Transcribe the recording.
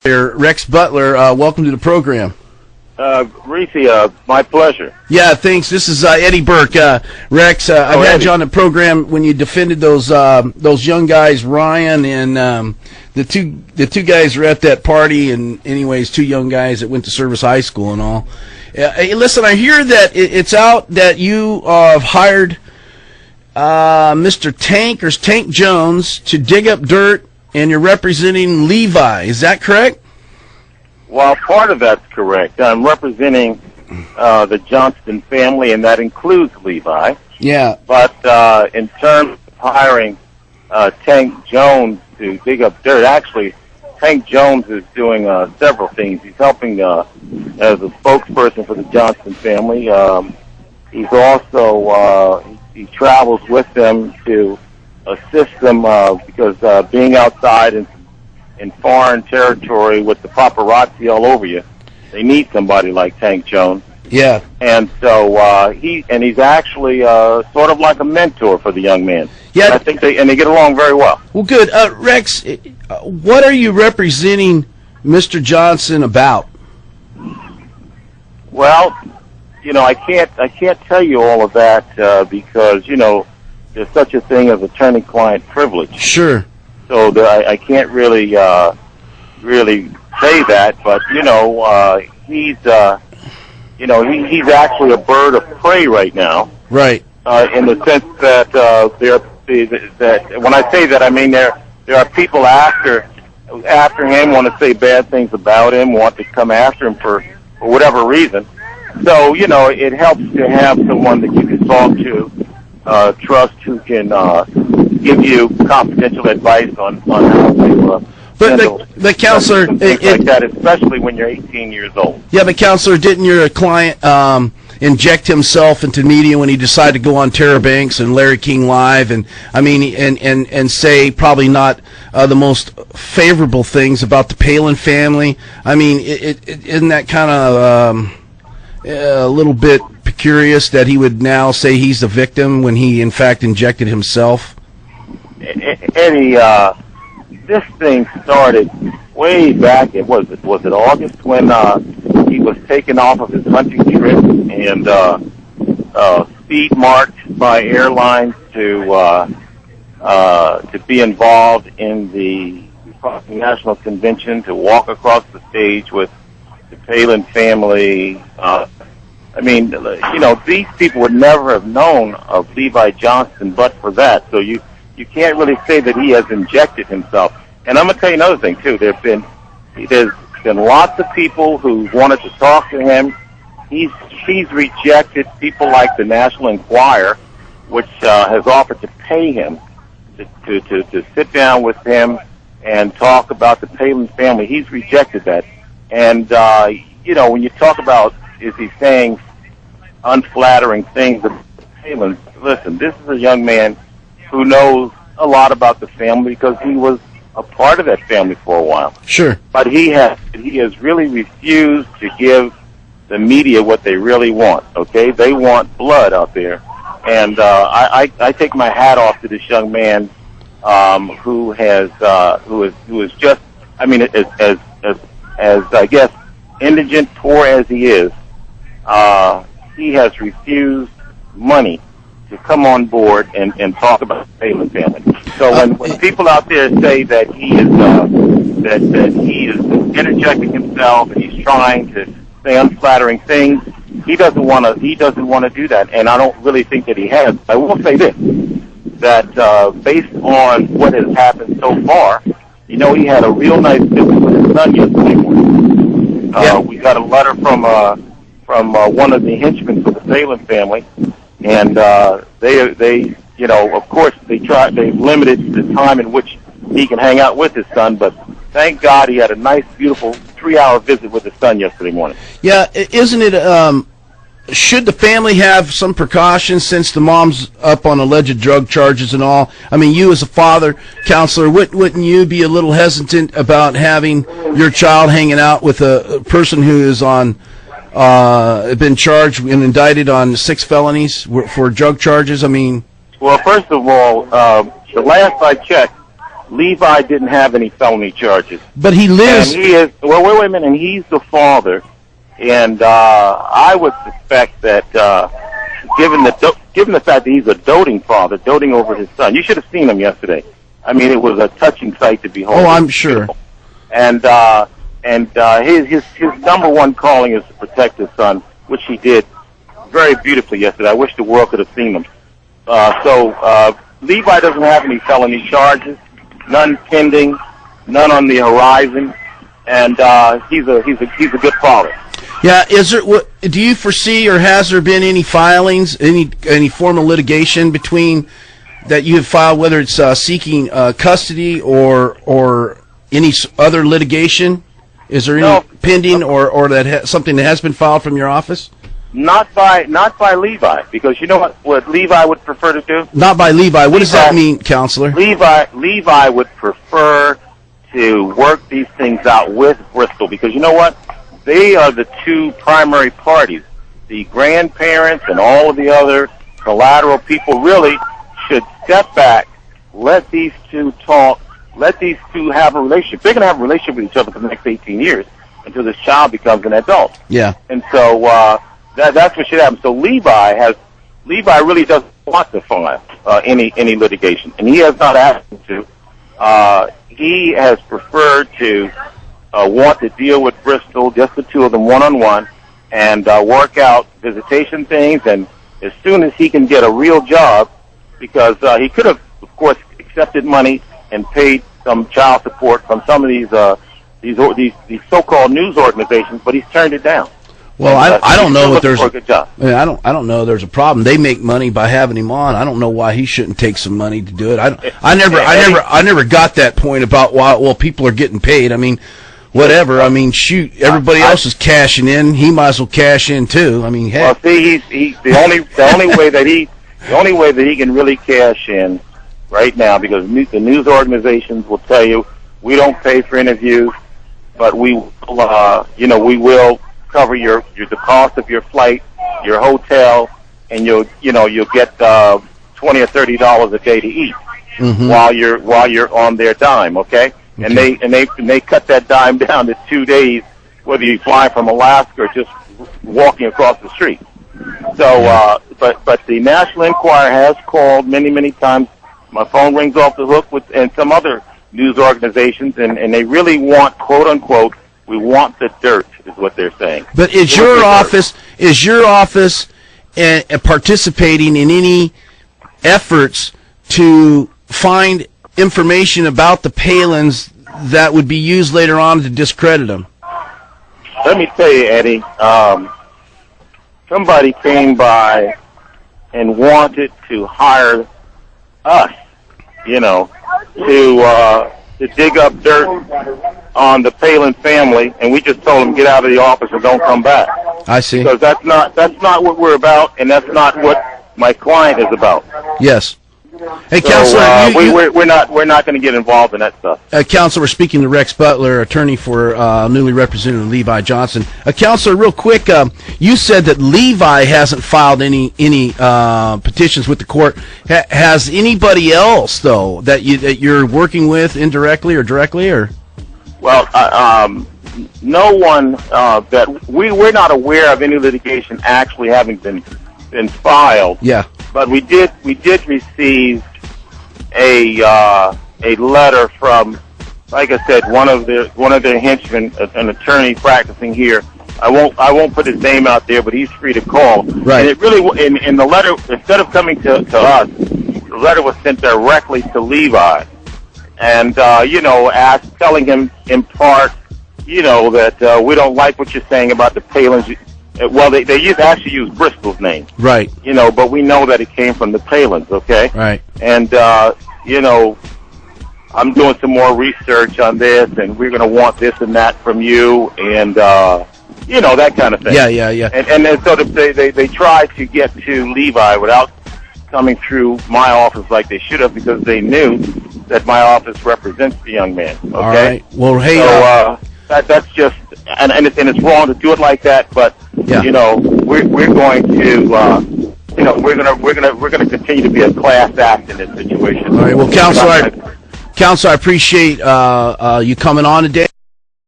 Here, Rex Butler, welcome to the program. Reese, my pleasure. Yeah, thanks. This is Eddie Burke. Rex, I've had you on the program when you defended those young guys, Ryan and the two guys were at that party, and anyways, two young guys that went to Service High School and all. Hey, listen, I hear that it's out that you have hired Mr. Tank Jones to dig up dirt, and you're representing Levi. Is that correct? Well, part of that's correct. I'm representing the Johnston family, and that includes Levi. Yeah. But in terms of hiring Tank Jones to dig up dirt, actually, Tank Jones is doing several things. He's helping as a spokesperson for the Johnston family. He's also he travels with them to assist them because being outside in foreign territory with the paparazzi all over you, they need somebody like Tank Jones. Yeah. And so he's actually sort of like a mentor for the young man. Yeah. And I think they get along very well. Well, good. Rex, what are you representing Mr. Johnson about? Well, I can't tell you all of that because there's such a thing as attorney-client privilege. Sure. So I can't really say that, but he's he's actually a bird of prey right now. Right. In the sense that that when I say that, I mean there are people after him, want to say bad things about him, want to come after him for whatever reason. So it helps to have someone that you can talk to, trust, who can give you confidential advice on how to but the counselor, things like that, especially when you're 18 years old. Yeah, but counselor, didn't your client inject himself into media when he decided to go on Tara Banks and Larry King Live, and I mean, and say probably not the most favorable things about the Palin family? I mean, isn't that kind of a little bit curious that he would now say he's the victim when he in fact injected himself? Eddie, this thing started way back. Was it August when he was taken off of his hunting trip and speed marked by airlines to be involved in the Republican National Convention, to walk across the stage with the Palin family. I mean, these people would never have known of Levi Johnston but for that. So you can't really say that he has injected himself. And I'm going to tell you another thing, too. There's been lots of people who wanted to talk to him. He's rejected people like the National Enquirer, which has offered to pay him to sit down with him and talk about the Palin family. He's rejected that. And, when you talk about, is he saying unflattering things about the Palins, listen, this is a young man who knows a lot about the family because he was a part of that family for a while. Sure. But he has really refused to give the media what they really want. Okay, they want blood out there, and I take my hat off to this young man who is just, I mean, as I guess indigent, poor as he is, he has refused money to come on board and talk about the Palin family. So when people out there say that he is that he is interjecting himself and he's trying to say unflattering things, he doesn't want to do that, and I don't really think that he has. I will say this, that based on what has happened so far, he had a real nice visit with his son yesterday morning. We got a letter from one of the henchmen for the Palin family. And they of course they've limited the time in which he can hang out with his son, but thank God he had a nice, beautiful 3-hour visit with his son yesterday morning. Yeah, isn't it, should the family have some precautions since the mom's up on alleged drug charges and all? I mean, you as a father, counselor, wouldn't you be a little hesitant about having your child hanging out with a person who is on been charged and indicted on 6 felonies for drug charges? I mean, well, first of all, the last I checked, Levi didn't have any felony charges. But he lives. And he is, well, wait a minute, and he's the father. And I would suspect that, given the fact that he's a doting father, doting over his son, you should have seen him yesterday. I mean, it was a touching sight to behold. Oh, I'm sure. And his number one calling is to protect his son, which he did very beautifully yesterday. I wish the world could have seen him. So Levi doesn't have any felony charges, none pending, none on the horizon, and he's a good father. Yeah, do you foresee, or has there been any filings, any formal litigation between that you have filed, whether it's seeking custody or any other litigation? Is there any pending or something that has been filed from your office? Not by Levi, because you know what Levi would prefer to do? Not by Levi. What does that mean, Counselor? Levi would prefer to work these things out with Bristol, because you know what? They are the two primary parties. The grandparents and all of the other collateral people really should step back, let these two talk, let these two have a relationship. They're going to have a relationship with each other for the next 18 years until this child becomes an adult. Yeah. And so that's what should happen. So Levi really doesn't want to file any litigation, and he has not asked him to. He has preferred to want to deal with Bristol, just the two of them one-on-one, and work out visitation things. And as soon as he can get a real job, because he could have, of course, accepted money and paid some child support from some of these so-called news organizations, but he's turned it down. Well, I don't know if there's a good job. I don't know there's a problem. They make money by having him on. I don't know why he shouldn't take some money to do it. I never got that point about why people are getting paid. I mean, whatever. I mean, shoot, everybody else is cashing in. He might as well cash in too. I mean, heck. Well, see, he's the only way that he can really cash in right now, because the news organizations will tell you we don't pay for interviews, but we will cover the cost of your flight, your hotel, and you'll get $20 or $30 a day to eat while you're on their dime, okay? And they cut that dime down to 2 days, whether you fly from Alaska or just walking across the street. So, but the National Enquirer has called many times. My phone rings off the hook and some other news organizations, and they really want, quote unquote, we want the dirt, is what they're saying. But is your office participating in any efforts to find information about the Palins that would be used later on to discredit them? Let me tell you, Eddie, somebody came by and wanted to hire us, to dig up dirt on the Palin family, and we just told them, get out of the office and don't come back. I see. Because that's not what we're about, and that's not what my client is about. Yes. Hey, so, Counselor, we're not going to get involved in that stuff. Counselor, we're speaking to Rex Butler, attorney for newly represented Levi Johnston. Counselor, real quick, you said that Levi hasn't filed any petitions with the court. Has anybody else, though, that you're working with indirectly or directly, or? Well, no one that we're not aware of any litigation actually having been filed. Yeah. But we did receive a letter from, like I said, one of their henchmen, an attorney practicing here. I won't put his name out there, but he's free to call. Right. And it really, in the letter, instead of coming to us, the letter was sent directly to Levi, and telling him in part, that we don't like what you're saying about the Palins. Well, they actually use Bristol's name. Right. But we know that it came from the Palins, okay? Right. And, I'm doing some more research on this, and we're going to want this and that from you, and, that kind of thing. Yeah. And so they tried to get to Levi without coming through my office like they should have, because they knew that my office represents the young man, okay? All right. Well, hey... So, that's just... And it's wrong to do it like that, but we're going to we're going to continue to be a class act in this situation. All right, well, Counselor, Counsel, I appreciate you coming on today.